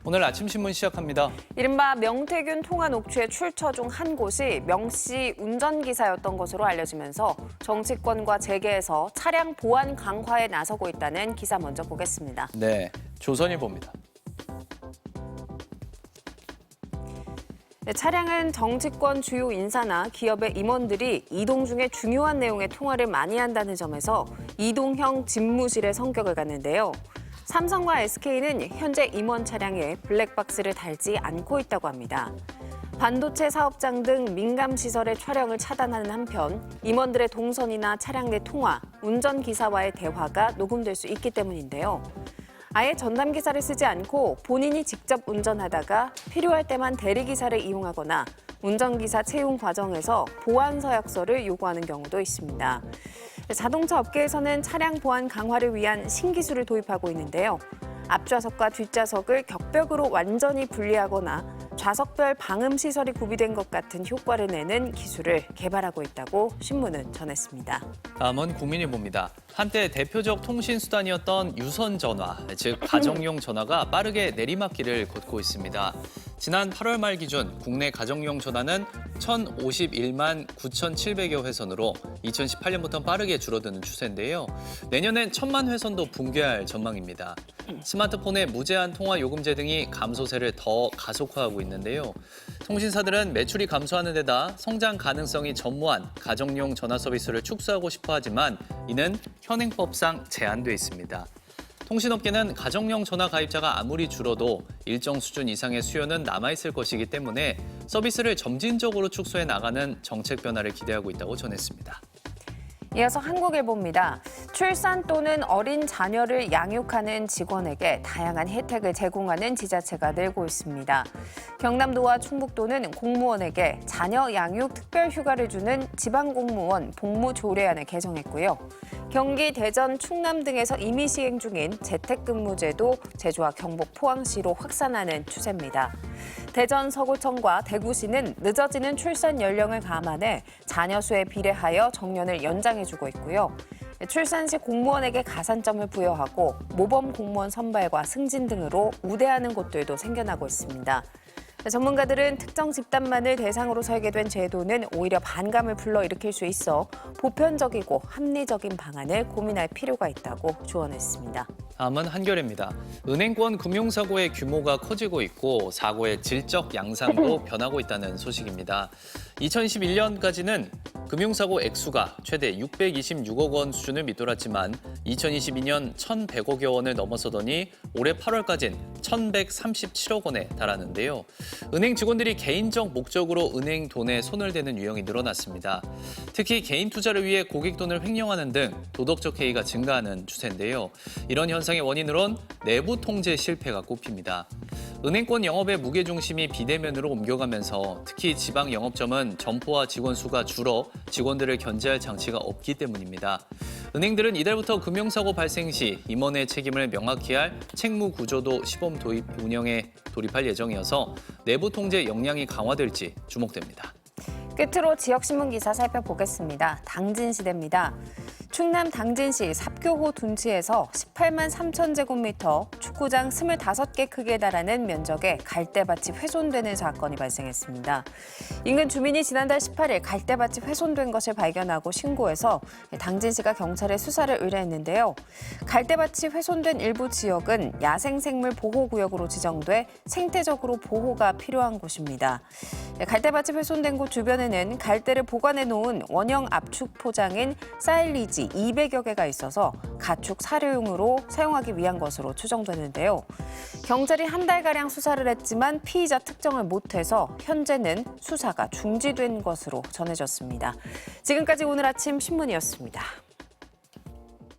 오늘 아침 신문 시작합니다. 이른바 명태균 통화 녹취의 출처 중 한 곳이 명 씨 운전기사였던 것으로 알려지면서 정치권과 재계에서 차량 보안 강화에 나서고 있다는 기사 먼저 보겠습니다. 네, 조선일보입니다. 네, 차량은 정치권 주요 인사나 기업의 임원들이 이동 중에 중요한 내용의 통화를 많이 한다는 점에서 이동형 집무실의 성격을 갖는데요. 삼성과 SK는 현재 임원 차량에 블랙박스를 달지 않고 있다고 합니다. 반도체 사업장 등 민감 시설의 촬영을 차단하는 한편 임원들의 동선이나 차량 내 통화, 운전기사와의 대화가 녹음될 수 있기 때문인데요. 아예 전담기사를 쓰지 않고 본인이 직접 운전하다가 필요할 때만 대리기사를 이용하거나 운전기사 채용 과정에서 보안 서약서를 요구하는 경우도 있습니다. 자동차 업계에서는 차량 보안 강화를 위한 신기술을 도입하고 있는데요. 앞좌석과 뒷좌석을 격벽으로 완전히 분리하거나 좌석별 방음 시설이 구비된 것 같은 효과를 내는 기술을 개발하고 있다고 신문은 전했습니다. 다음은 국민일보입니다. 한때 대표적 통신수단이었던 유선전화, 즉 가정용 전화가 빠르게 내리막길을 걷고 있습니다. 지난 8월 말 기준 국내 가정용 전화는 1,051만 9,700여 회선으로 2018년부터 빠르게 줄어드는 추세인데요. 내년엔 1,000만 회선도 붕괴할 전망입니다. 스마트폰의 무제한 통화 요금제 등이 감소세를 더 가속화하고 있는데요. 통신사들은 매출이 감소하는 데다 성장 가능성이 전무한 가정용 전화 서비스를 축소하고 싶어 하지만 이는 현행법상 제한돼 있습니다. 통신업계는 가정용 전화 가입자가 아무리 줄어도 일정 수준 이상의 수요는 남아있을 것이기 때문에 서비스를 점진적으로 축소해 나가는 정책 변화를 기대하고 있다고 전했습니다. 이어서 한국일보입니다. 출산 또는 어린 자녀를 양육하는 직원에게 다양한 혜택을 제공하는 지자체가 늘고 있습니다. 경남도와 충북도는 공무원에게 자녀 양육 특별 휴가를 주는 지방공무원 복무조례안을 개정했고요. 경기, 대전, 충남 등에서 이미 시행 중인 재택근무제도 제주와 경북, 포항시로 확산하는 추세입니다. 대전, 서구청과 대구시는 늦어지는 출산 연령을 감안해 자녀 수에 비례하여 정년을 연장해주고 있고요. 출산 시 공무원에게 가산점을 부여하고 모범 공무원 선발과 승진 등으로 우대하는 곳들도 생겨나고 있습니다. 전문가들은 특정 집단만을 대상으로 설계된 제도는 오히려 반감을 불러일으킬 수 있어 보편적이고 합리적인 방안을 고민할 필요가 있다고 조언했습니다. 다음은 한겨레입니다. 은행권 금융사고의 규모가 커지고 있고 사고의 질적 양상도 변하고 있다는 소식입니다. 2021년까지는 금융사고 액수가 최대 626억 원 수준을 밑돌았지만 2022년 1,100억여 원을 넘어서더니 올해 8월까지는 1,137억 원에 달하는데요. 은행 직원들이 개인적 목적으로 은행 돈에 손을 대는 유형이 늘어났습니다. 특히 개인 투자를 위해 고객 돈을 횡령하는 등 도덕적 해이가 증가하는 추세인데요. 이런 현상의 원인으론 내부 통제 실패가 꼽힙니다. 은행권 영업의 무게중심이 비대면으로 옮겨가면서 특히 지방 영업점은 점포와 직원 수가 줄어 직원들을 견제할 장치가 없기 때문입니다. 은행들은 이달부터 금융사고 발생 시 임원의 책임을 명확히 할 책무 구조도 시범 운영에 돌입할 예정이어서 내부 통제 역량이 강화될지 주목됩니다. 끝으로 지역신문 기사 살펴보겠습니다. 당진시대입니다. 충남 당진시 삽교호 둔치에서 18만 3천 제곱미터 축구장 25개 크기에 달하는 면적의 갈대밭이 훼손되는 사건이 발생했습니다. 인근 주민이 지난달 18일 갈대밭이 훼손된 것을 발견하고 신고해서 당진시가 경찰에 수사를 의뢰했는데요. 갈대밭이 훼손된 일부 지역은 야생생물 보호구역으로 지정돼 생태적으로 보호가 필요한 곳입니다. 갈대밭이 훼손된 곳 주변에는 갈대를 보관해 놓은 원형 압축 포장인 사일리지 200여 개가 있어서 가축 사료용으로 사용하기 위한 것으로 추정되는데요. 경찰이 한 달가량 수사를 했지만 피의자 특정을 못해서 현재는 수사가 중지된 것으로 전해졌습니다. 지금까지 오늘 아침 신문이었습니다.